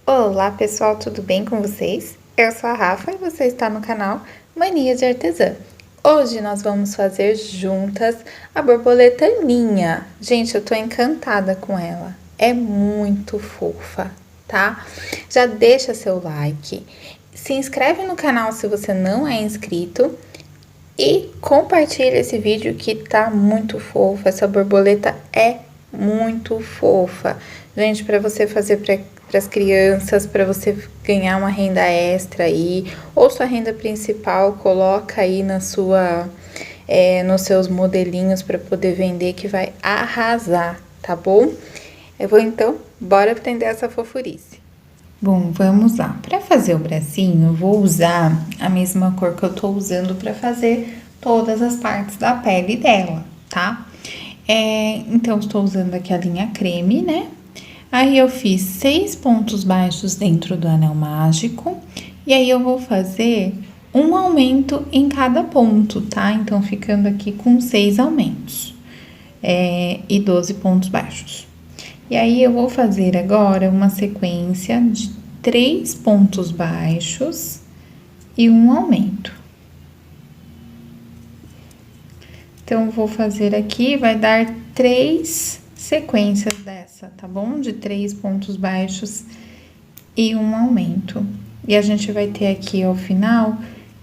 Olá pessoal, tudo bem com vocês? Eu sou a Rafa e você está no canal Mania de Artesã. Hoje nós vamos fazer juntas a borboleta linha. Gente, eu tô encantada com ela, é muito fofa, tá? Já deixa seu like, se inscreve no canal se você não é inscrito e compartilha esse vídeo que tá muito fofo. Essa borboleta é muito fofa. Gente, para você fazer para as crianças, para você ganhar uma renda extra aí, ou sua renda principal, coloca aí na sua, nos seus modelinhos para poder vender, que vai arrasar, tá bom? Eu vou então, bora aprender essa fofurice. Bom, vamos lá. Para fazer o bracinho, eu vou usar a mesma cor que eu tô usando para fazer todas as partes da pele dela, tá? Então, estou usando aqui a linha creme, né? Aí, eu fiz 6 pontos baixos dentro do anel mágico. E aí, eu vou fazer um aumento em cada ponto, tá? Então, ficando aqui com 6 aumentos. E 12 pontos baixos. E aí, eu vou fazer agora uma sequência de 3 pontos baixos e um aumento. Então, vou fazer aqui, vai dar 3 sequências dessa, tá bom? De 3 pontos baixos e um aumento. E a gente vai ter aqui, ao final,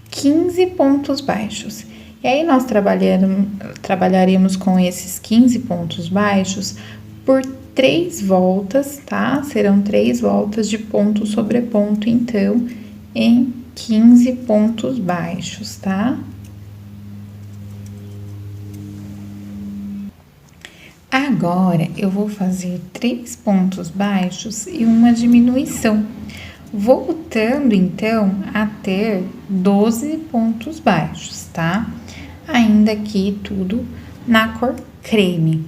15 pontos baixos. E aí, nós trabalharemos com esses 15 pontos baixos por 3 voltas, tá? Serão 3 voltas de ponto sobre ponto, então, em 15 pontos baixos, tá? Agora, eu vou fazer 3 pontos baixos e uma diminuição, voltando, então, a ter 12 pontos baixos, tá? Ainda aqui tudo na cor creme.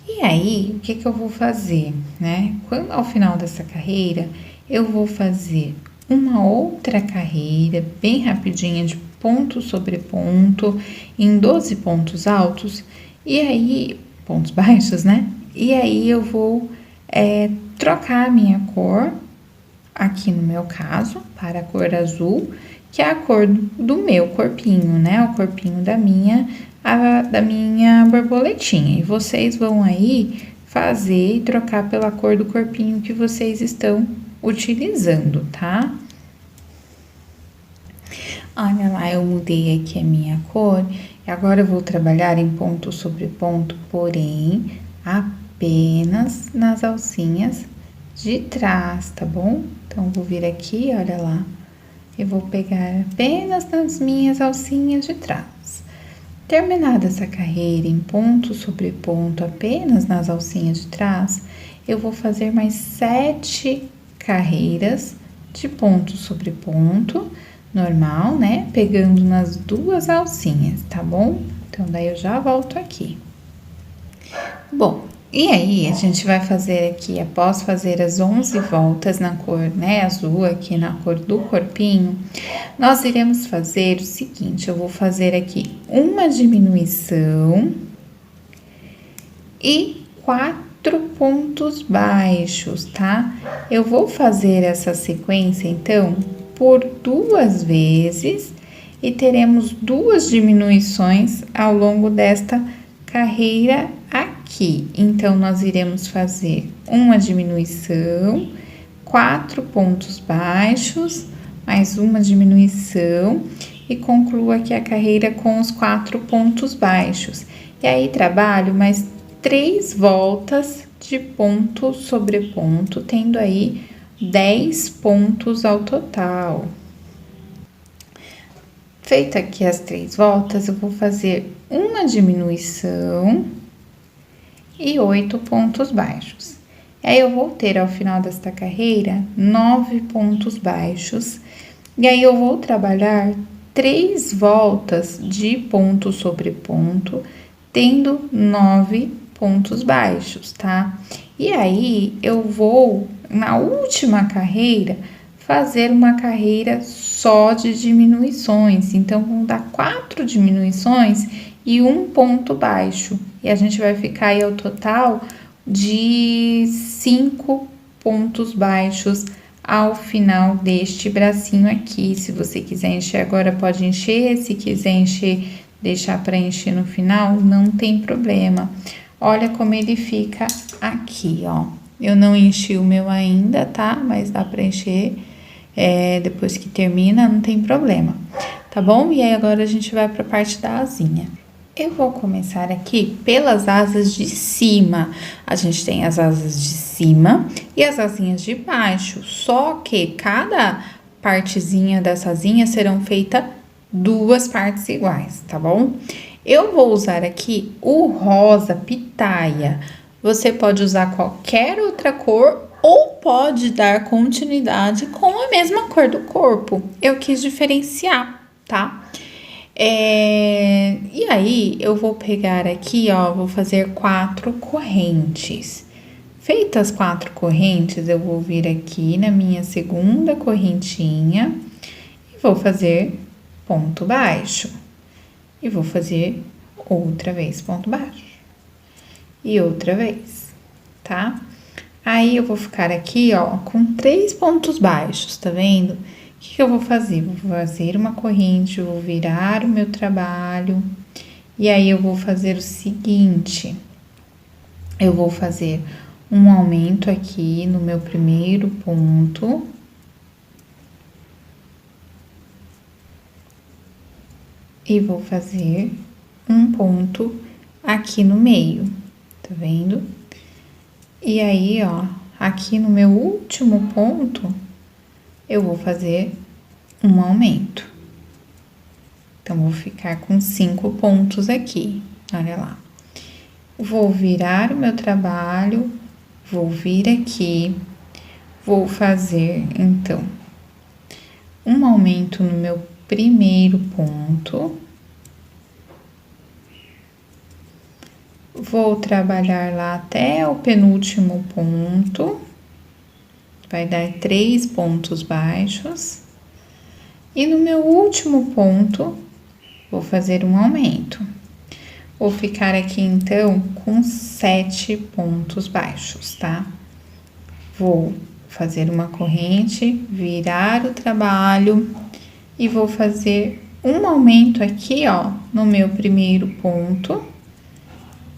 E aí, o que eu vou fazer, né? Quando, ao final dessa carreira, eu vou fazer uma outra carreira bem rapidinha de ponto sobre ponto, em 12 pontos altos, e aí, pontos baixos, né? E aí, eu vou trocar a minha cor, aqui no meu caso, para a cor azul, que é a cor do meu corpinho, né? O corpinho da minha borboletinha. E vocês vão aí fazer e trocar pela cor do corpinho que vocês estão utilizando, tá? Olha lá, eu mudei aqui a minha cor. E agora eu vou trabalhar em ponto sobre ponto, porém, apenas nas alcinhas de trás, tá bom? Então, vou vir aqui, olha lá. Eu vou pegar apenas nas minhas alcinhas de trás. Terminada essa carreira em ponto sobre ponto, apenas nas alcinhas de trás, eu vou fazer mais 7 carreiras de ponto sobre ponto, normal, né? Pegando nas 2 alcinhas, tá bom? Então, daí eu já volto aqui. Bom, e aí, a gente vai fazer aqui, após fazer as 11 voltas na cor, né, azul, aqui na cor do corpinho, nós iremos fazer o seguinte, eu vou fazer aqui uma diminuição e 4 pontos baixos, tá? Eu vou fazer essa sequência, então, por 2 vezes e teremos 2 diminuições ao longo desta carreira aqui. Então, nós iremos fazer uma diminuição, 4 pontos baixos, mais uma diminuição e concluo aqui a carreira com os 4 pontos baixos. E aí, trabalho mais 3 voltas de ponto sobre ponto, tendo aí 10 pontos ao total. Feita aqui as 3 voltas, eu vou fazer uma diminuição e 8 pontos baixos. E aí, eu vou ter, ao final desta carreira, 9 pontos baixos. E aí, eu vou trabalhar 3 voltas de ponto sobre ponto, tendo 9 pontos baixos, tá? E aí, eu vou, na última carreira, fazer uma carreira só de diminuições. Então, vão dar 4 diminuições e um ponto baixo. E a gente vai ficar aí ao total de 5 pontos baixos ao final deste bracinho aqui. Se você quiser encher agora, pode encher. Se quiser encher, deixar para encher no final, não tem problema. Olha como ele fica aqui, ó. Eu não enchi o meu ainda, tá? Mas dá para encher depois que termina, não tem problema, tá bom? E aí agora a gente vai para a parte da asinha. Eu vou começar aqui pelas asas de cima. A gente tem as asas de cima e as asinhas de baixo, só que cada partezinha dessa asinha serão feitas 2 partes iguais, tá bom? Eu vou usar aqui o rosa pitaia. Você pode usar qualquer outra cor ou pode dar continuidade com a mesma cor do corpo. Eu quis diferenciar, tá? E aí, eu vou pegar aqui, ó, vou fazer 4 correntes. Feitas 4 correntes, eu vou vir aqui na minha segunda correntinha e vou fazer ponto baixo. E vou fazer outra vez ponto baixo. E outra vez, tá? Aí, eu vou ficar aqui, ó, com 3 pontos baixos, tá vendo? O que eu vou fazer? Vou fazer uma corrente, vou virar o meu trabalho, e aí eu vou fazer o seguinte, eu vou fazer um aumento aqui no meu primeiro ponto, e vou fazer um ponto aqui no meio, tá vendo? E aí, ó, aqui no meu último ponto, eu vou fazer um aumento. Então, vou ficar com 5 pontos aqui, olha lá. Vou virar o meu trabalho, vou vir aqui, vou fazer, então, um aumento no meu primeiro ponto. Vou trabalhar lá até o penúltimo ponto. Vai dar 3 pontos baixos. E no meu último ponto, vou fazer um aumento. Vou ficar aqui, então, com 7 pontos baixos, tá? Vou fazer uma corrente, virar o trabalho e vou fazer um aumento aqui, ó, no meu primeiro ponto.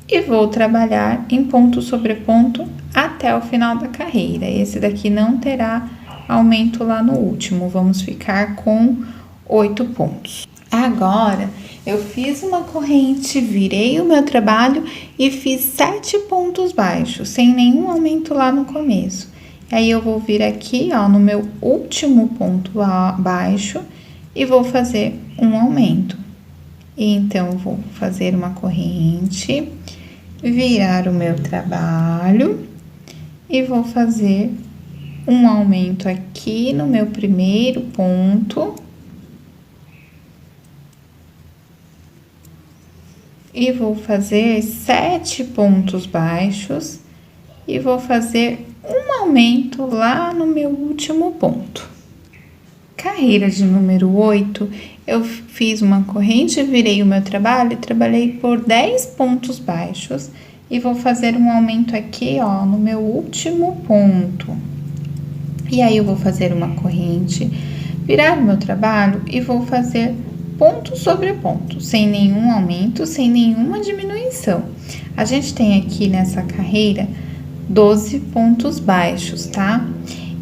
E vou trabalhar em ponto sobre ponto até o final da carreira. Esse daqui não terá aumento lá no último, vamos ficar com 8 pontos. Agora, eu fiz uma corrente, virei o meu trabalho e fiz 7 pontos baixos, sem nenhum aumento lá no começo. Aí, eu vou vir aqui, ó, no meu último ponto baixo e vou fazer um aumento. Então, eu vou fazer uma corrente, virar o meu trabalho e vou fazer um aumento aqui no meu primeiro ponto. E vou fazer 7 pontos baixos e vou fazer um aumento lá no meu último ponto. Carreira de número 8, eu fiz uma corrente, virei o meu trabalho e trabalhei por 10 pontos baixos e vou fazer um aumento aqui, ó, no meu último ponto. E aí, eu vou fazer uma corrente, virar o meu trabalho e vou fazer ponto sobre ponto, sem nenhum aumento, sem nenhuma diminuição. A gente tem aqui nessa carreira 12 pontos baixos, tá?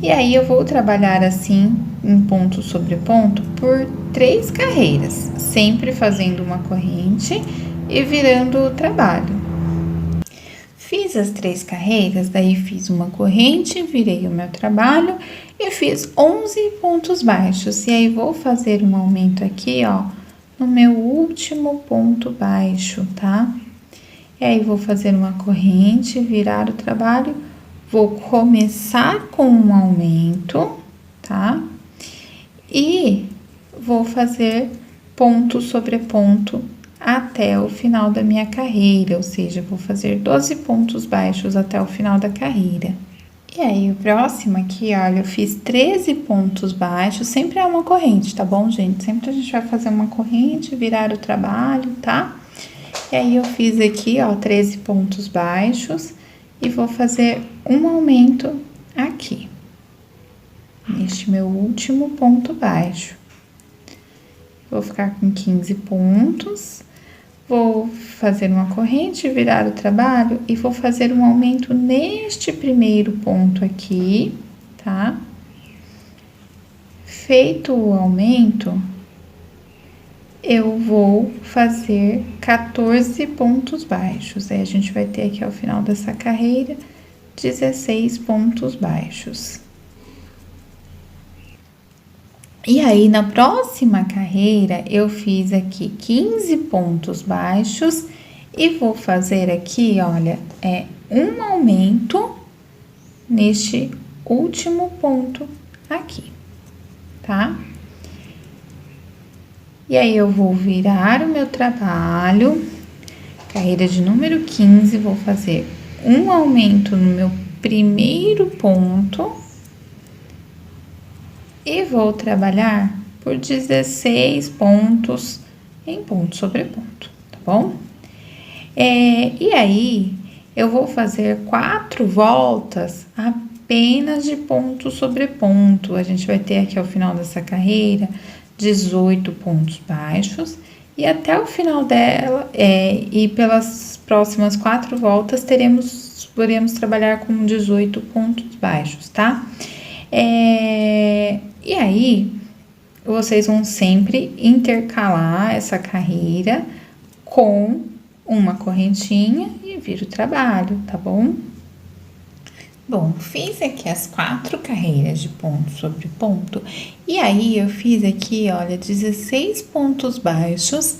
E aí, eu vou trabalhar assim, em ponto sobre ponto, por 3 carreiras, sempre fazendo uma corrente e virando o trabalho. Fiz as 3 carreiras, daí fiz uma corrente, virei o meu trabalho e fiz 11 pontos baixos. E aí, vou fazer um aumento aqui, ó, no meu último ponto baixo, tá? E aí, vou fazer uma corrente, virar o trabalho, vou começar com um aumento, tá? E vou fazer ponto sobre ponto até o final da minha carreira, ou seja, vou fazer 12 pontos baixos até o final da carreira. E aí, o próximo aqui, olha, eu fiz 13 pontos baixos, sempre é uma corrente, tá bom, gente? Sempre a gente vai fazer uma corrente, virar o trabalho, tá? E aí, eu fiz aqui, ó, 13 pontos baixos e vou fazer um aumento aqui. neste meu último ponto baixo. Vou ficar com 15 pontos, vou fazer uma corrente, virar o trabalho e vou fazer um aumento neste primeiro ponto aqui, tá? Feito o aumento, eu vou fazer 14 pontos baixos. Aí a gente vai ter aqui ao final dessa carreira 16 pontos baixos. E aí, na próxima carreira, eu fiz aqui 15 pontos baixos e vou fazer aqui, olha, um aumento neste último ponto aqui, tá? E aí, eu vou virar o meu trabalho, carreira de número 15, vou fazer um aumento no meu primeiro ponto e vou trabalhar por 16 pontos em ponto sobre ponto, tá bom? E aí, eu vou fazer 4 voltas apenas de ponto sobre ponto. A gente vai ter aqui ao final dessa carreira 18 pontos baixos e até o final dela, e pelas próximas 4 voltas podemos trabalhar com 18 pontos baixos, tá? E aí, vocês vão sempre intercalar essa carreira com uma correntinha e vira o trabalho, tá bom? Bom, fiz aqui as 4 carreiras de ponto sobre ponto, e aí eu fiz aqui, olha, 16 pontos baixos,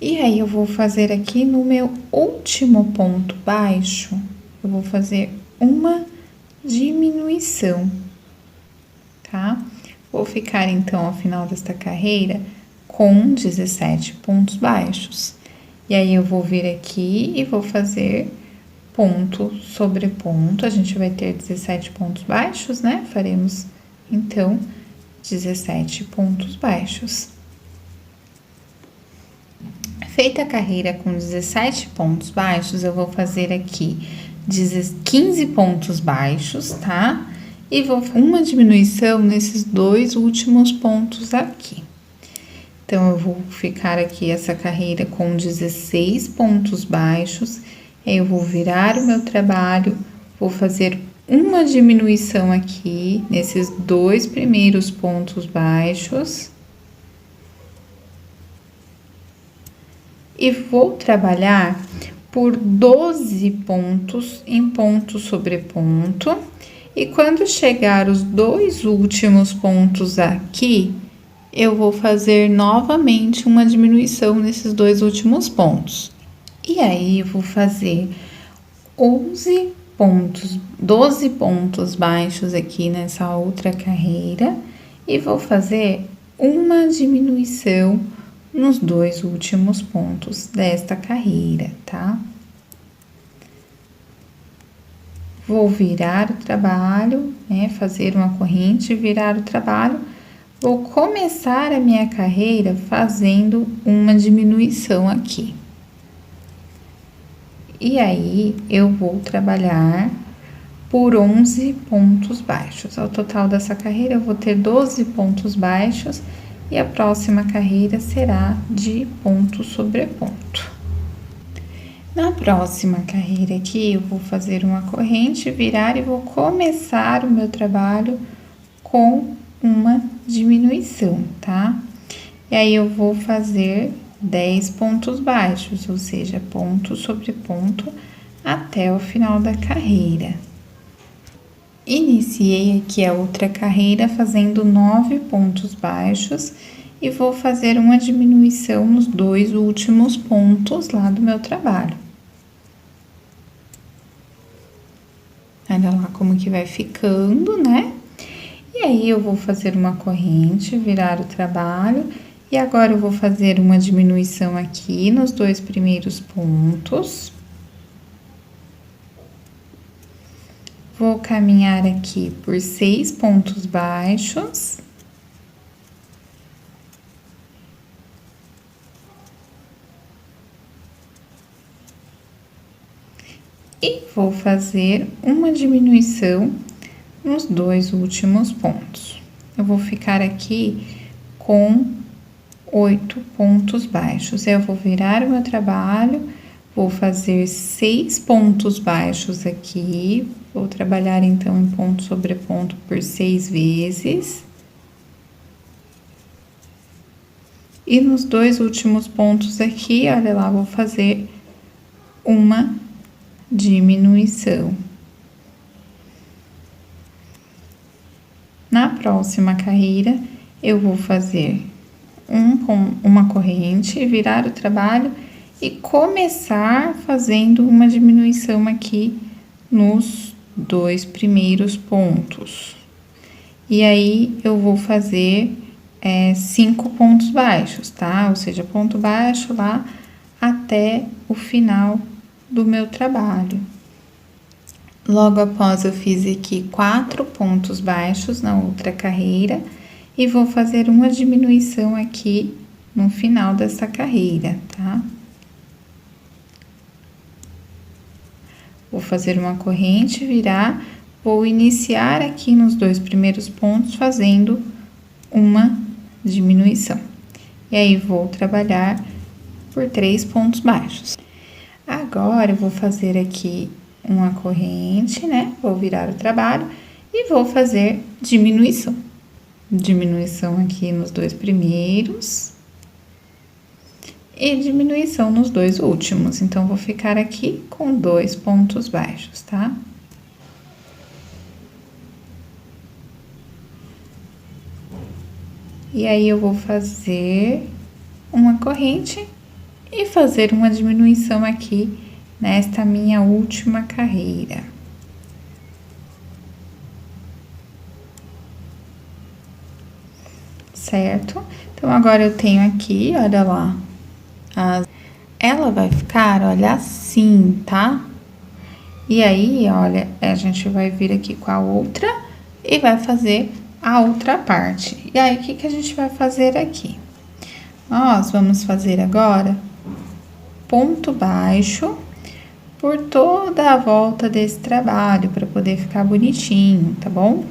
e aí eu vou fazer aqui no meu último ponto baixo, eu vou fazer uma diminuição, tá? Vou ficar, então, ao final desta carreira com 17 pontos baixos. E aí, eu vou vir aqui e vou fazer ponto sobre ponto. A gente vai ter 17 pontos baixos, né? Faremos, então, 17 pontos baixos. Feita a carreira com 17 pontos baixos, eu vou fazer aqui 15 pontos baixos, tá? E vou fazer uma diminuição nesses 2 últimos pontos aqui. Então, eu vou ficar aqui essa carreira com 16 pontos baixos, aí eu vou virar o meu trabalho, vou fazer uma diminuição aqui nesses 2 primeiros pontos baixos. E vou trabalhar por 12 pontos em ponto sobre ponto. E quando chegar os 2 últimos pontos aqui, eu vou fazer novamente uma diminuição nesses 2 últimos pontos. E aí, eu vou fazer 12 pontos baixos aqui nessa outra carreira e vou fazer uma diminuição nos 2 últimos pontos desta carreira, tá? Vou virar o trabalho, né? Fazer uma corrente, virar o trabalho. Vou começar a minha carreira fazendo uma diminuição aqui. E aí, eu vou trabalhar por 11 pontos baixos. Ao total dessa carreira, eu vou ter 12 pontos baixos e a próxima carreira será de ponto sobre ponto. Na próxima carreira aqui, eu vou fazer uma corrente, virar e vou começar o meu trabalho com uma diminuição, tá? E aí, eu vou fazer 10 pontos baixos, ou seja, ponto sobre ponto até o final da carreira. Iniciei aqui a outra carreira fazendo 9 pontos baixos e vou fazer uma diminuição nos 2 últimos pontos lá do meu trabalho. Olha lá como que vai ficando, né? E aí, eu vou fazer uma corrente, virar o trabalho, e agora eu vou fazer uma diminuição aqui nos 2 primeiros pontos. Vou caminhar aqui por 6 pontos baixos. E vou fazer uma diminuição nos 2 últimos pontos. Eu vou ficar aqui com 8 pontos baixos. Eu vou virar o meu trabalho, vou fazer 6 pontos baixos aqui. Vou trabalhar, então, em ponto sobre ponto por 6 vezes. E nos 2 últimos pontos aqui, olha lá, vou fazer uma diminuição. Na próxima carreira, eu vou fazer uma corrente, virar o trabalho e começar fazendo uma diminuição aqui nos 2 primeiros pontos. E aí, eu vou fazer 5 pontos baixos, tá? Ou seja, ponto baixo lá até o final do meu trabalho. Logo após, eu fiz aqui 4 pontos baixos na outra carreira e vou fazer uma diminuição aqui no final dessa carreira, tá? Vou fazer uma corrente, virar, vou iniciar aqui nos 2 primeiros pontos fazendo uma diminuição. E aí, vou trabalhar por 3 pontos baixos. Agora, eu vou fazer aqui uma corrente, né? Vou virar o trabalho e vou fazer diminuição. Diminuição aqui nos 2 primeiros e diminuição nos 2 últimos. Então, vou ficar aqui com 2 pontos baixos, tá? E aí, eu vou fazer uma corrente e fazer uma diminuição aqui nesta minha última carreira. Certo? Então, agora eu tenho aqui, olha lá, ela vai ficar, olha, assim, tá? E aí, olha, a gente vai vir aqui com a outra e vai fazer a outra parte. E aí, o que a gente vai fazer aqui? Nós vamos fazer agora ponto baixo por toda a volta desse trabalho, para poder ficar bonitinho, tá bom?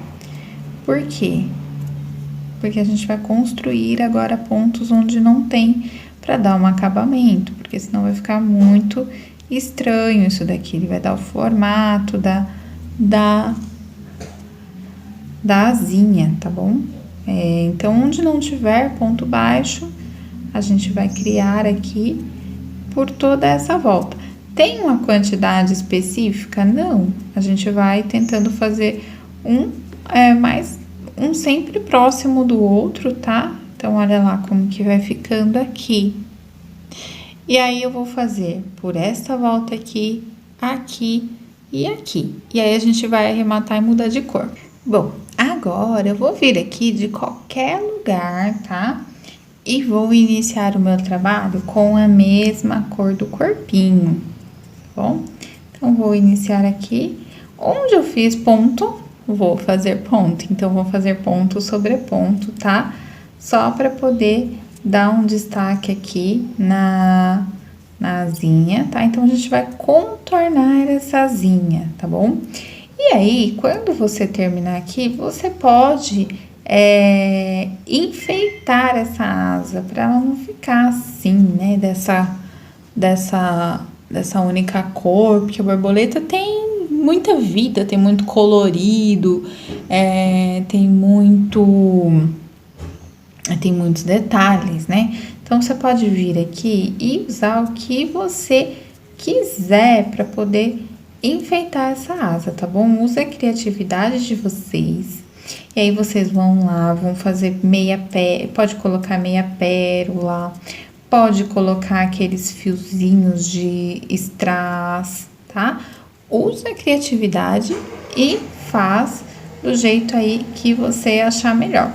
Por quê? Porque a gente vai construir agora pontos onde não tem, para dar um acabamento, porque senão vai ficar muito estranho isso daqui. Ele vai dar o formato da asinha, tá bom? Então, onde não tiver ponto baixo, a gente vai criar aqui por toda essa volta. Tem uma quantidade específica? Não. A gente vai tentando fazer um sempre próximo do outro, tá? Então, olha lá como que vai ficando aqui. E aí, eu vou fazer por esta volta aqui, aqui e aqui. E aí, a gente vai arrematar e mudar de cor. Bom, agora eu vou vir aqui de qualquer lugar, tá? E vou iniciar o meu trabalho com a mesma cor do corpinho, tá bom? Então, vou iniciar aqui. Onde eu fiz ponto, vou fazer ponto. Então, vou fazer ponto sobre ponto, tá? Só para poder dar um destaque aqui na asinha, tá? Então, a gente vai contornar essa asinha, tá bom? E aí, quando você terminar aqui, você pode enfeitar essa asa, para ela não ficar assim, né? Dessa única cor, porque a borboleta tem muita vida, tem muito colorido, tem muitos detalhes, né? Então, você pode vir aqui e usar o que você quiser para poder enfeitar essa asa, tá bom? Use a criatividade de vocês. E aí, vocês vão lá, vão fazer pode colocar meia pérola, pode colocar aqueles fiozinhos de strass, tá? Use a criatividade e faz do jeito aí que você achar melhor.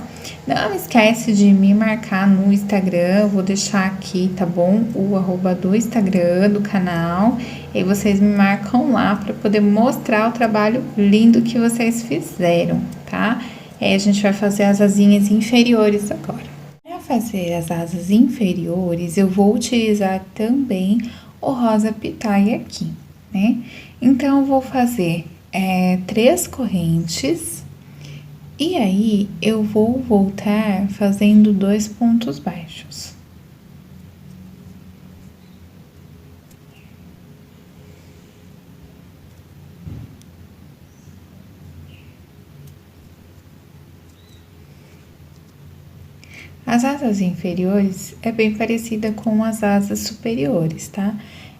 Não esquece de me marcar no Instagram, vou deixar aqui, tá bom? O @ do Instagram do canal. E aí vocês me marcam lá para poder mostrar o trabalho lindo que vocês fizeram, tá? E aí a gente vai fazer as asinhas inferiores agora. Para fazer as asas inferiores, eu vou utilizar também o rosa pitaia aqui, né? Então, eu vou fazer 3 correntes E aí, eu vou voltar fazendo 2 pontos baixos. As asas inferiores é bem parecida com as asas superiores, tá?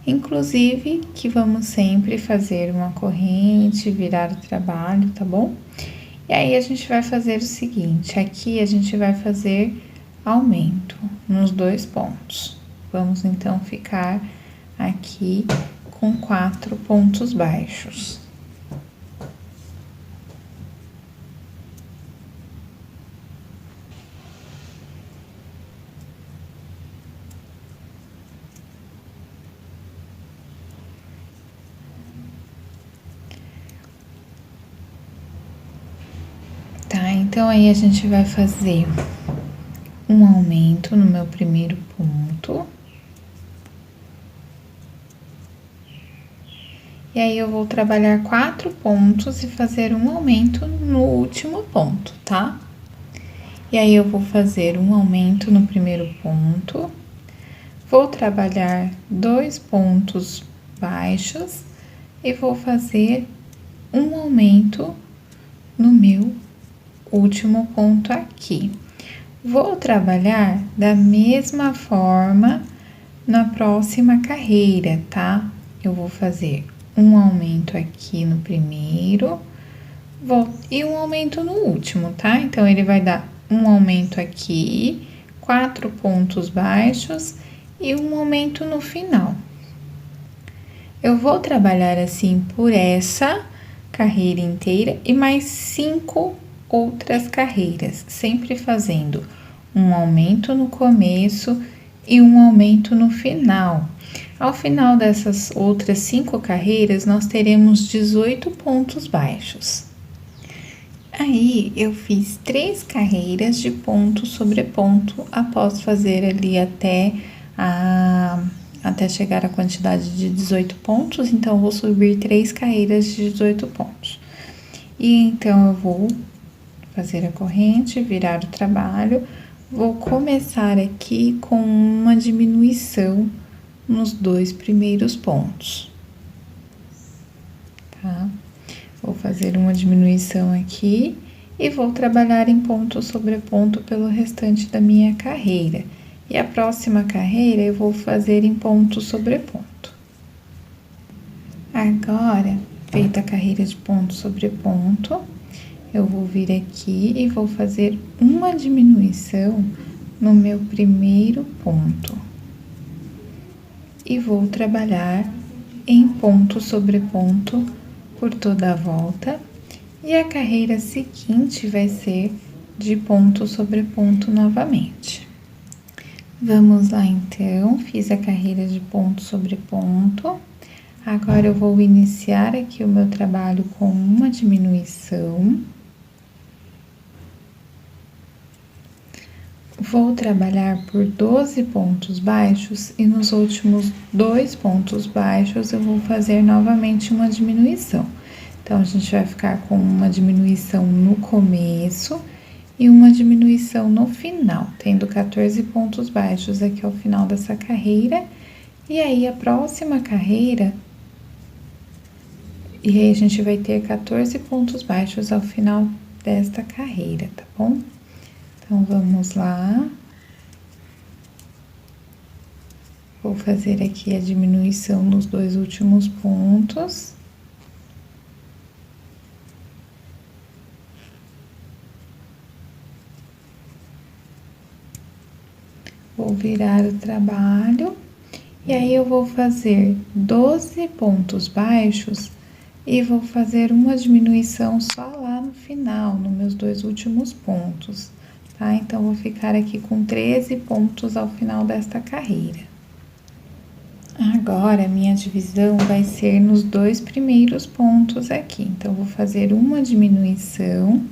Inclusive que vamos sempre fazer uma corrente, virar o trabalho, tá bom? E aí, a gente vai fazer o seguinte, aqui a gente vai fazer aumento nos 2 pontos. Vamos, então, ficar aqui com 4 pontos baixos. Tá, então aí a gente vai fazer um aumento no meu primeiro ponto. E aí, eu vou trabalhar 4 pontos e fazer um aumento no último ponto, tá? E aí, eu vou fazer um aumento no primeiro ponto, vou trabalhar 2 pontos baixos e vou fazer um aumento no meu último ponto aqui. Vou trabalhar da mesma forma na próxima carreira, tá? Eu vou fazer um aumento aqui no primeiro, e um aumento no último, tá? Então, ele vai dar um aumento aqui, 4 pontos baixos e um aumento no final. Eu vou trabalhar assim por essa carreira inteira e mais 5 outras carreiras, sempre fazendo um aumento no começo e um aumento no final. Ao final dessas outras 5 carreiras, nós teremos 18 pontos baixos. Aí, eu fiz 3 carreiras de ponto sobre ponto, após fazer ali até chegar à quantidade de 18 pontos, então, eu vou subir 3 carreiras de 18 pontos. E então, eu vou fazer a corrente, virar o trabalho, vou começar aqui com uma diminuição nos 2 primeiros pontos, tá? Vou fazer uma diminuição aqui e vou trabalhar em ponto sobre ponto pelo restante da minha carreira. E a próxima carreira eu vou fazer em ponto sobre ponto. Agora, feita a carreira de ponto sobre ponto, eu vou vir aqui e vou fazer uma diminuição no meu primeiro ponto. E vou trabalhar em ponto sobre ponto por toda a volta. E a carreira seguinte vai ser de ponto sobre ponto novamente. Vamos lá, então. Fiz a carreira de ponto sobre ponto. Agora, eu vou iniciar aqui o meu trabalho com uma diminuição. Vou trabalhar por 12 pontos baixos e nos últimos 2 pontos baixos eu vou fazer novamente uma diminuição. Então, a gente vai ficar com uma diminuição no começo e uma diminuição no final, tendo 14 pontos baixos aqui ao final dessa carreira. E aí, a próxima carreira, e aí a gente vai ter 14 pontos baixos ao final desta carreira, tá bom? Então, vamos lá. Vou fazer aqui a diminuição nos 2 últimos pontos. Vou virar o trabalho. E aí, eu vou fazer 12 pontos baixos e vou fazer uma diminuição só lá no final, nos meus 2 últimos pontos. Tá? Então, vou ficar aqui com 13 pontos ao final desta carreira. Agora, minha divisão vai ser nos 2 primeiros pontos aqui. Então, vou fazer uma diminuição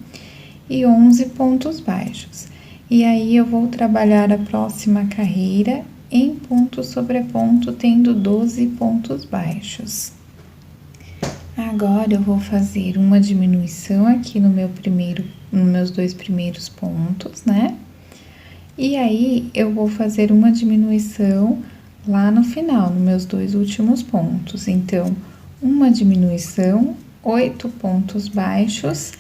e 11 pontos baixos. E aí, eu vou trabalhar a próxima carreira em ponto sobre ponto, tendo 12 pontos baixos. Agora eu vou fazer uma diminuição aqui nos meus 2 primeiros pontos, né? E aí, eu vou fazer uma diminuição lá no final, nos meus 2 últimos pontos. Então, uma diminuição, 8 pontos baixos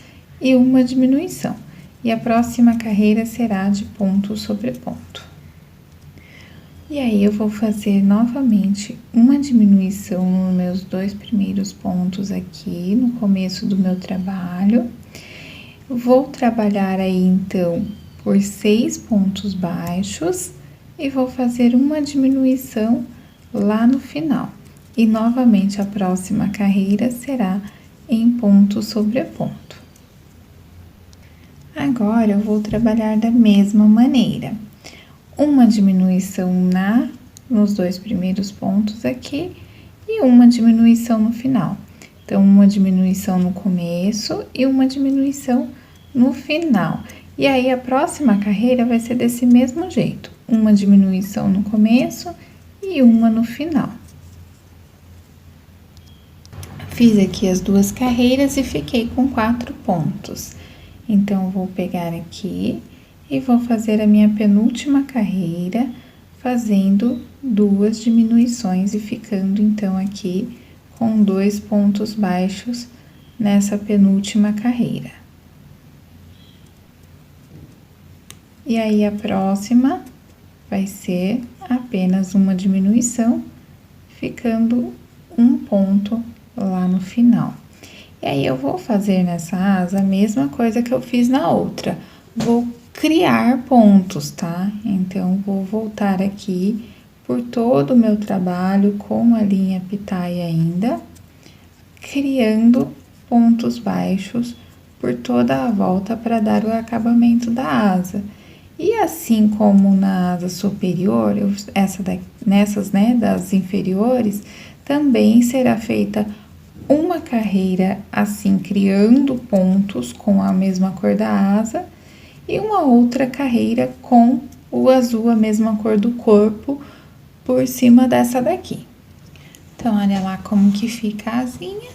e uma diminuição. E a próxima carreira será de ponto sobre ponto. E aí, eu vou fazer novamente uma diminuição nos meus 2 primeiros pontos aqui, no começo do meu trabalho. Vou trabalhar aí, então, por 6 pontos baixos e vou fazer uma diminuição lá no final. E, novamente, a próxima carreira será em ponto sobre ponto. Agora, eu vou trabalhar da mesma maneira. Uma diminuição nos 2 primeiros pontos aqui e uma diminuição no final. Então, uma diminuição no começo e uma diminuição no final. E aí, a próxima carreira vai ser desse mesmo jeito. Uma diminuição no começo e uma no final. Fiz aqui as 2 carreiras e fiquei com 4 pontos. Então, vou pegar aqui e vou fazer a minha penúltima carreira, fazendo 2 diminuições e ficando, então, aqui com 2 pontos baixos nessa penúltima carreira. E aí, a próxima vai ser apenas uma diminuição, ficando um ponto lá no final. E aí, eu vou fazer nessa asa a mesma coisa que eu fiz na outra. Vou criar pontos, tá? Então, vou voltar aqui por todo o meu trabalho com a linha pitaia ainda, criando pontos baixos por toda a volta para dar o acabamento da asa. E assim como na asa superior, nessas, né, das inferiores, também será feita uma carreira assim, criando pontos com a mesma cor da asa, e uma outra carreira com o azul, a mesma cor do corpo, por cima dessa daqui. Então, olha lá como que fica a asinha.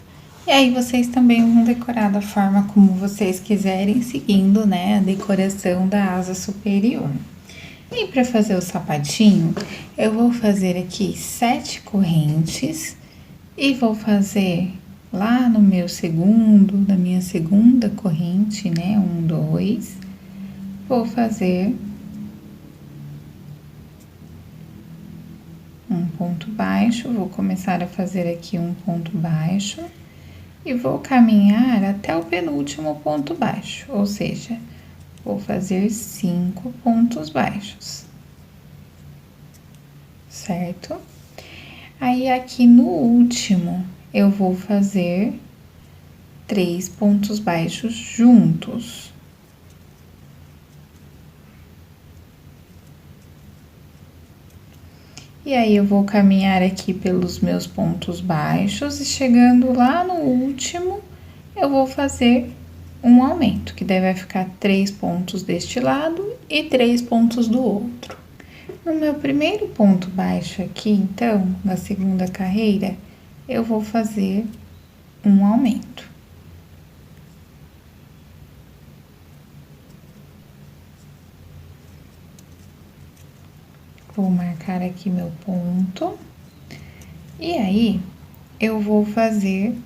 E aí, vocês também vão decorar da forma como vocês quiserem, seguindo, né, a decoração da asa superior. E para fazer o sapatinho, eu vou fazer aqui 7 correntes e vou fazer lá no meu na minha segunda corrente, né, 1, 2... Vou fazer um ponto baixo, vou começar a fazer aqui um ponto baixo e vou caminhar até o penúltimo ponto baixo, ou seja, vou fazer 5 pontos baixos, certo? Aí, aqui no último, eu vou fazer 3 pontos baixos juntos. E aí, eu vou caminhar aqui pelos meus pontos baixos e chegando lá no último, eu vou fazer um aumento, que daí vai ficar 3 pontos deste lado e 3 pontos do outro. No meu primeiro ponto baixo aqui, então, na segunda carreira, eu vou fazer um aumento. Vou marcar aqui meu ponto. E aí, eu vou fazer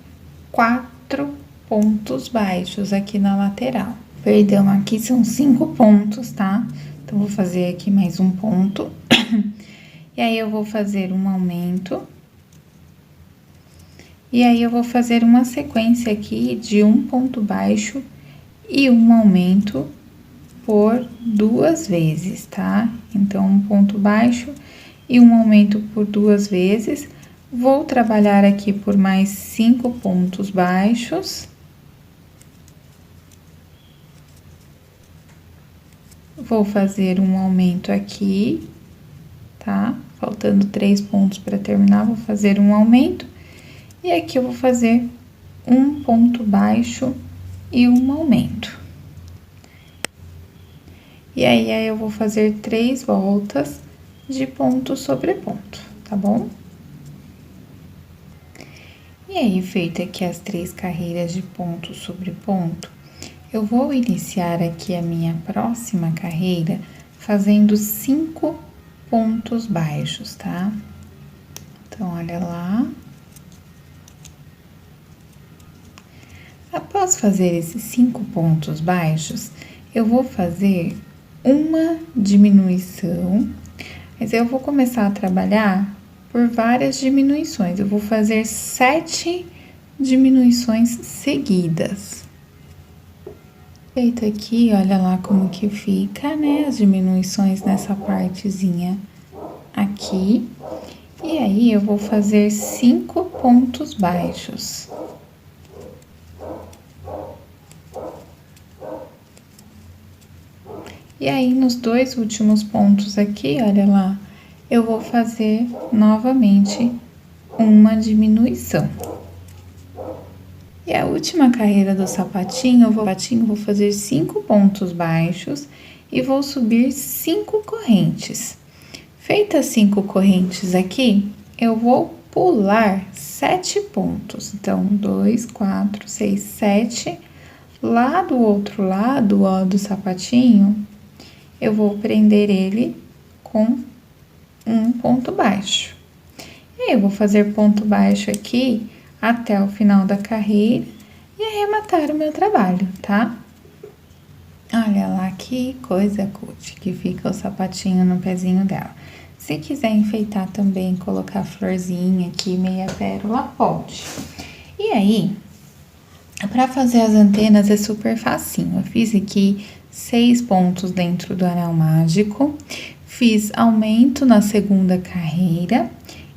4 pontos baixos aqui na lateral. Perdão, aqui são 5 pontos, tá? Então, vou fazer aqui mais um ponto. E aí, eu vou fazer um aumento. E aí, eu vou fazer uma sequência aqui de um ponto baixo e um aumento por 2 vezes, tá? Então, um ponto baixo e um aumento por 2 vezes. Vou trabalhar aqui por mais 5 pontos baixos. Vou fazer um aumento aqui, tá? Faltando 3 pontos para terminar, vou fazer um aumento. E aqui eu vou fazer um ponto baixo e um aumento. E aí, eu vou fazer 3 voltas de ponto sobre ponto, tá bom? E aí, feita aqui as 3 carreiras de ponto sobre ponto, eu vou iniciar aqui a minha próxima carreira fazendo 5 pontos baixos, tá? Então, olha lá. Após fazer esses 5 pontos baixos, eu vou fazer uma diminuição, mas eu vou começar a trabalhar por várias diminuições. Eu vou fazer 7 diminuições seguidas. Feito aqui, olha lá como que fica, né? As diminuições nessa partezinha aqui. E aí, eu vou fazer 5 pontos baixos. E aí, nos 2 últimos pontos aqui, olha lá, eu vou fazer novamente uma diminuição. E a última carreira do sapatinho, eu vou fazer 5 pontos baixos e vou subir 5 correntes. Feitas 5 correntes aqui, eu vou pular 7 pontos. Então, 2, 4, 6, 7. Lá do outro lado, ó, do sapatinho, eu vou prender ele com um ponto baixo. E aí, eu vou fazer ponto baixo aqui até o final da carreira e arrematar o meu trabalho, tá? Olha lá que coisa cutie que fica o sapatinho no pezinho dela. Se quiser enfeitar também, colocar florzinha aqui, meia pérola, pode. E aí, para fazer as antenas é super facinho. Eu fiz aqui 6 pontos dentro do anel mágico, fiz aumento na segunda carreira,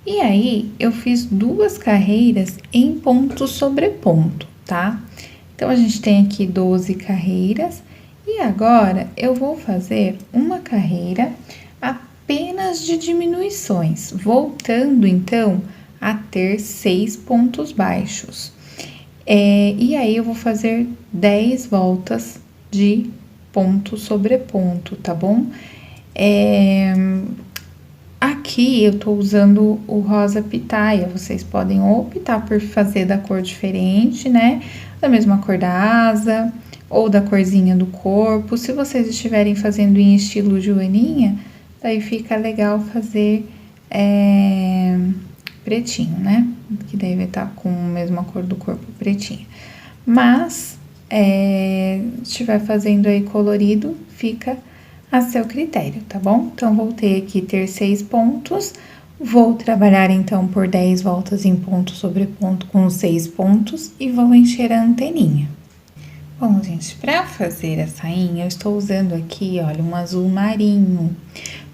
e aí eu fiz 2 carreiras em ponto sobre ponto, tá? Então, a gente tem aqui 12 carreiras, e agora eu vou fazer uma carreira apenas de diminuições, voltando então a ter 6 pontos baixos. E aí, eu vou fazer 10 voltas de ponto sobre ponto, tá bom? Aqui eu tô usando o rosa pitaia, vocês podem optar por fazer da cor diferente, né? Da mesma cor da asa, ou da corzinha do corpo. Se vocês estiverem fazendo em estilo joaninha, daí fica legal fazer pretinho, né? Que deve estar com a mesma cor do corpo, pretinho. Mas, se estiver fazendo aí colorido, fica a seu critério, tá bom? Então, voltei aqui ter 6 pontos, vou trabalhar então por 10 voltas em ponto sobre ponto com 6 pontos e vou encher a anteninha. Bom, gente, pra fazer a sainha, eu estou usando aqui, olha, um azul marinho,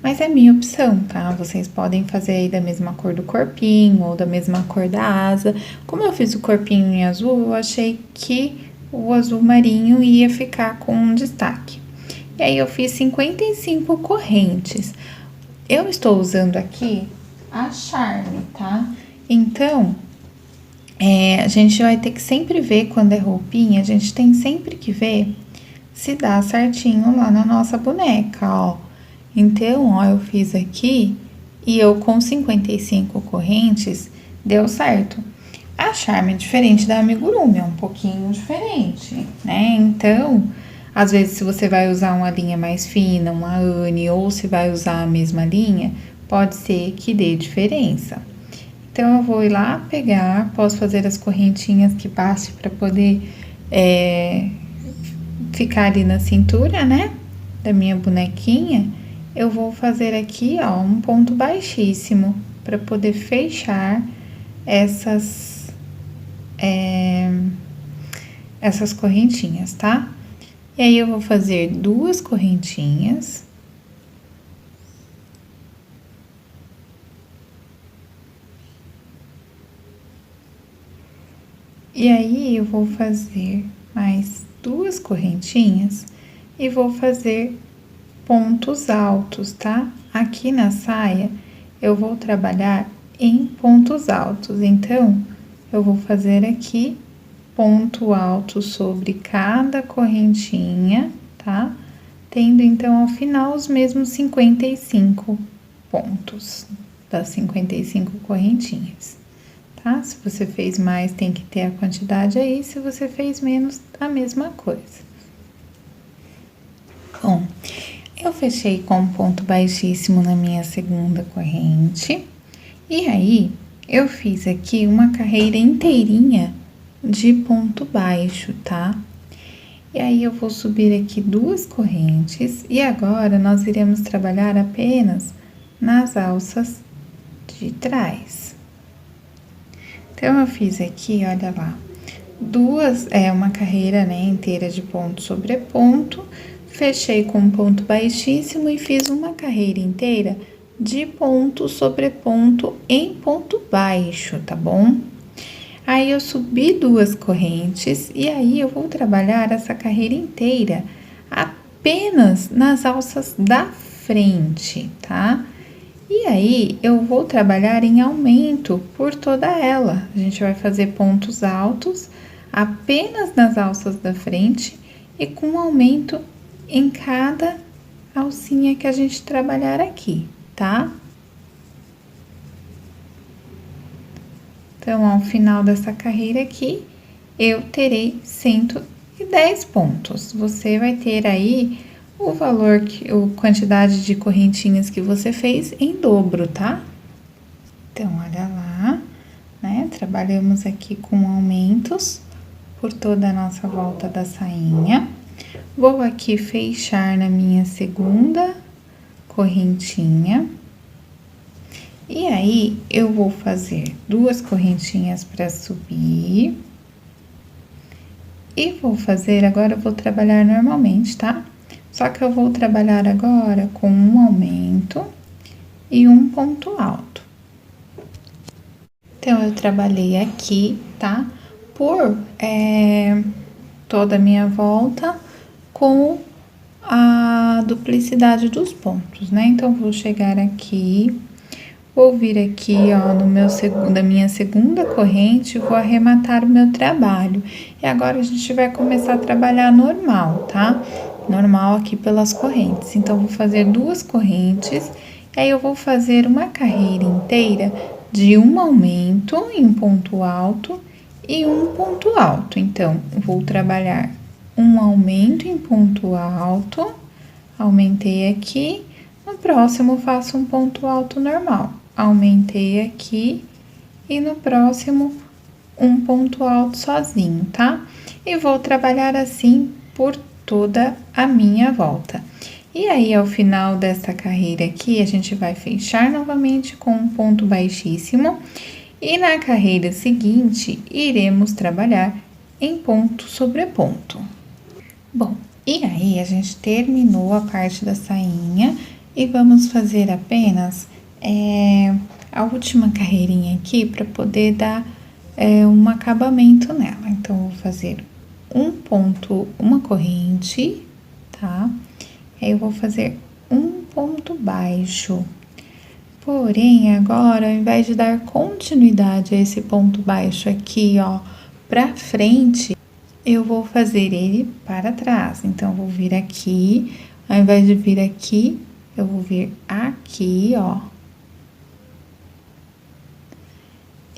mas é minha opção, tá? Vocês podem fazer aí da mesma cor do corpinho ou da mesma cor da asa. Como eu fiz o corpinho em azul, eu achei que o azul marinho ia ficar com um destaque. E aí, eu fiz 55 correntes. Eu estou usando aqui a Charme, tá? Então, a gente vai ter que sempre ver quando é roupinha, a gente tem sempre que ver se dá certinho lá na nossa boneca, ó. Então, ó, eu fiz aqui e eu com 55 correntes deu certo. A Charme é diferente da amigurumi, é um pouquinho diferente, né? Então, às vezes, se você vai usar uma linha mais fina, uma Anne, ou se vai usar a mesma linha, pode ser que dê diferença. Então, eu vou ir lá pegar, posso fazer as correntinhas que passe para poder ficar ali na cintura, né, da minha bonequinha. Eu vou fazer aqui, ó, um ponto baixíssimo para poder fechar essas correntinhas, tá? E aí, eu vou fazer 2 correntinhas. E aí, eu vou fazer mais 2 correntinhas e vou fazer pontos altos, tá? Aqui na saia, eu vou trabalhar em pontos altos. Então, eu vou fazer aqui ponto alto sobre cada correntinha, tá? Tendo, então, ao final, os mesmos 55 pontos das 55 correntinhas. tá? Se você fez mais, tem que ter a quantidade aí, se você fez menos, a mesma coisa. Bom, eu fechei com um ponto baixíssimo na minha segunda corrente, e aí eu fiz aqui uma carreira inteirinha de ponto baixo, tá? E aí eu vou subir aqui 2 correntes, e agora nós iremos trabalhar apenas nas alças de trás. Então, eu fiz aqui, olha lá, uma carreira, né, inteira de ponto sobre ponto, fechei com um ponto baixíssimo e fiz uma carreira inteira de ponto sobre ponto em ponto baixo, tá bom? Aí, eu subi 2 correntes e aí eu vou trabalhar essa carreira inteira apenas nas alças da frente, tá? E aí, eu vou trabalhar em aumento por toda ela. A gente vai fazer pontos altos apenas nas alças da frente e com aumento em cada alcinha que a gente trabalhar aqui, tá? Então, ao final dessa carreira aqui, eu terei 110 pontos. Você vai ter aí o valor, a quantidade de correntinhas que você fez em dobro, tá? Então, olha lá, né? Trabalhamos aqui com aumentos por toda a nossa volta da sainha. Vou aqui fechar na minha segunda correntinha. E aí, eu vou fazer 2 correntinhas para subir. E vou fazer, agora eu vou trabalhar normalmente, tá? Só que eu vou trabalhar agora com um aumento e um ponto alto. Então, eu trabalhei aqui, tá? Por toda a minha volta com a duplicidade dos pontos, né? Então, vou chegar aqui, vou vir aqui, ó, da minha segunda corrente, vou arrematar o meu trabalho. E agora, a gente vai começar a trabalhar normal, tá? Normal aqui pelas correntes. Então, vou fazer 2 correntes, e aí eu vou fazer uma carreira inteira de um aumento em ponto alto e um ponto alto. Então, vou trabalhar um aumento em ponto alto, aumentei aqui, no próximo faço um ponto alto normal, aumentei aqui e no próximo um ponto alto sozinho, tá? E vou trabalhar assim por toda a minha volta. E aí, ao final dessa carreira aqui, a gente vai fechar novamente com um ponto baixíssimo. E na carreira seguinte, iremos trabalhar em ponto sobre ponto. Bom, e aí, a gente terminou a parte da sainha e vamos fazer apenas a última carreirinha aqui para poder dar um acabamento nela. Então, vou fazer uma corrente, tá? Aí, eu vou fazer um ponto baixo. Porém, agora, ao invés de dar continuidade a esse ponto baixo aqui, ó, pra frente, eu vou fazer ele para trás. Então, eu vou vir aqui, ao invés de vir aqui, eu vou vir aqui, ó.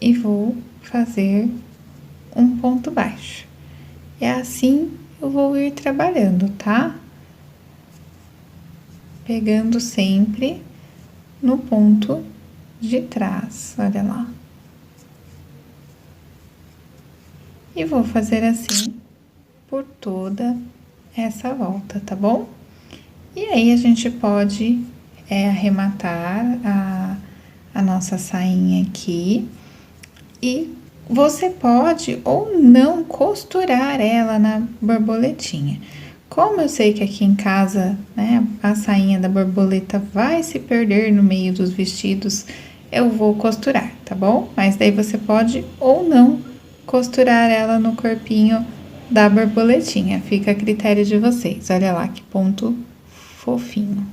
E vou fazer um ponto baixo. E assim, eu vou ir trabalhando, tá? Pegando sempre no ponto de trás, olha lá. E vou fazer assim por toda essa volta, tá bom? E aí, a gente pode arrematar a nossa sainha aqui. E você pode ou não costurar ela na borboletinha. Como eu sei que aqui em casa, né, a sainha da borboleta vai se perder no meio dos vestidos, eu vou costurar, tá bom? Mas daí você pode ou não costurar ela no corpinho da borboletinha. Fica a critério de vocês. Olha lá que ponto fofinho.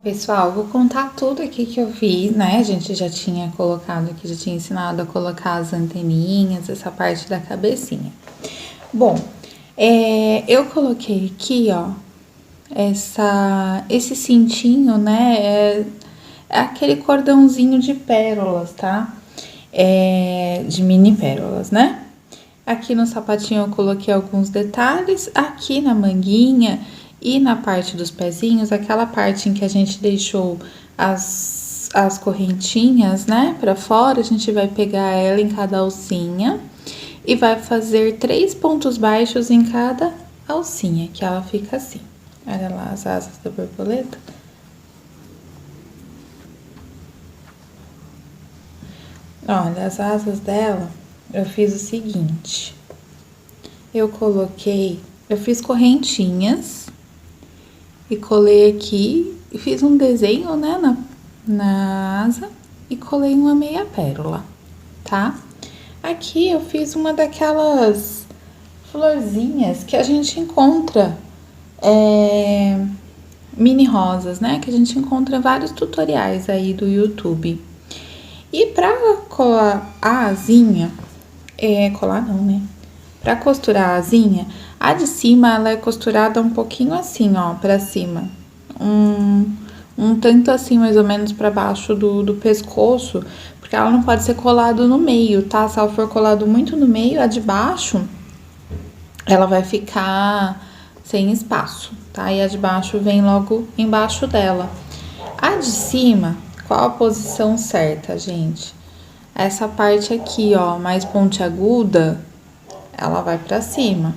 Pessoal, vou contar tudo aqui que eu fiz, né? A gente já tinha colocado aqui, já tinha ensinado a colocar as anteninhas, essa parte da cabecinha. Bom, eu coloquei aqui, ó, esse cintinho, né? É aquele cordãozinho de pérolas, tá? de mini pérolas, né? Aqui no sapatinho eu coloquei alguns detalhes, aqui na manguinha e na parte dos pezinhos, aquela parte em que a gente deixou as correntinhas, né, pra fora, a gente vai pegar ela em cada alcinha e vai fazer 3 pontos baixos em cada alcinha, que ela fica assim. Olha lá as asas da borboleta. Olha, as asas dela, eu fiz o seguinte. Eu fiz correntinhas e colei aqui e fiz um desenho, né, na asa e colei uma meia pérola, tá? Aqui eu fiz uma daquelas florzinhas que a gente encontra, mini rosas, né? Que a gente encontra em vários tutoriais aí do YouTube. E pra colar a asinha, colar não, né? Pra costurar a asinha, a de cima ela é costurada um pouquinho assim, ó, pra cima. Um tanto assim, mais ou menos, pra baixo do pescoço, porque ela não pode ser colado no meio, tá? Se ela for colado muito no meio, a de baixo, ela vai ficar sem espaço, tá? E a de baixo vem logo embaixo dela. A de cima, qual a posição certa, gente? Essa parte aqui, ó, mais pontiaguda, ela vai pra cima,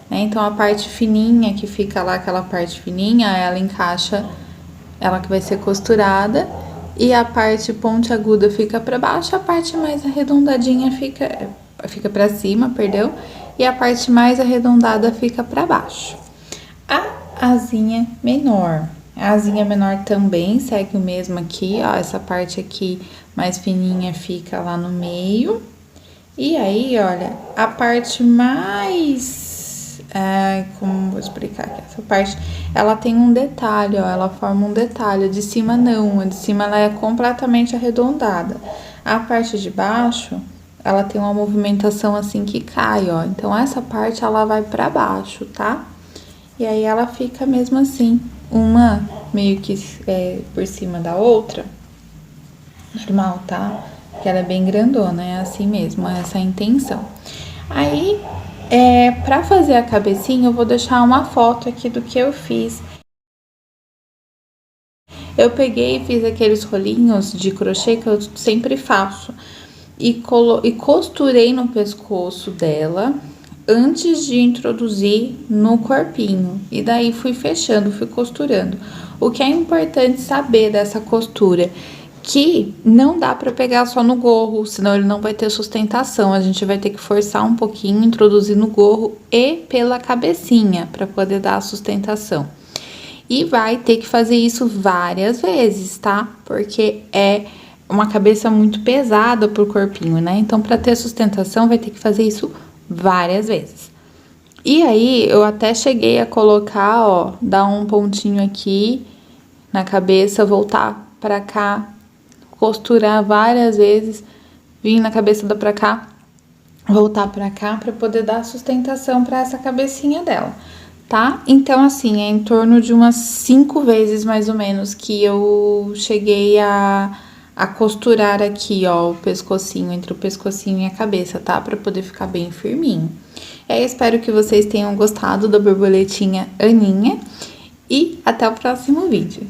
né? Então, a parte fininha que fica lá, aquela parte fininha, ela encaixa, ela que vai ser costurada, e a parte pontiaguda fica pra baixo, a parte mais arredondadinha fica pra cima, perdão, e a parte mais arredondada fica pra baixo. A asinha menor. A asinha menor também segue o mesmo aqui, ó, essa parte aqui mais fininha fica lá no meio. E aí, olha, a parte mais... como vou explicar aqui? Essa parte, ela tem um detalhe, ó, ela forma um detalhe. A de cima não, a de cima ela é completamente arredondada. A parte de baixo, ela tem uma movimentação assim que cai, ó. Então, essa parte, ela vai pra baixo, tá? E aí, ela fica mesmo assim, uma meio que por cima da outra. Normal, tá? Porque ela é bem grandona, é assim mesmo, essa é a intenção. Aí, pra fazer a cabecinha, eu vou deixar uma foto aqui do que eu fiz. Eu peguei e fiz aqueles rolinhos de crochê que eu sempre faço. E costurei no pescoço dela antes de introduzir no corpinho. E daí fui fechando, fui costurando. O que é importante saber dessa costura, que não dá para pegar só no gorro, senão ele não vai ter sustentação. A gente vai ter que forçar um pouquinho, introduzir no gorro e pela cabecinha para poder dar a sustentação. E vai ter que fazer isso várias vezes, tá? Porque é uma cabeça muito pesada pro corpinho, né? Então, para ter sustentação, vai ter que fazer isso várias vezes. E aí, eu até cheguei a colocar, ó, dar um pontinho aqui na cabeça, voltar pra cá, costurar várias vezes, vir na cabeça da pra cá, voltar pra cá, pra poder dar sustentação pra essa cabecinha dela, tá? Então, assim, é em torno de umas 5 vezes, mais ou menos, que eu cheguei a costurar aqui, ó, o pescocinho, entre o pescocinho e a cabeça, tá? Pra poder ficar bem firminho. E aí, espero que vocês tenham gostado da borboletinha Aninha e até o próximo vídeo.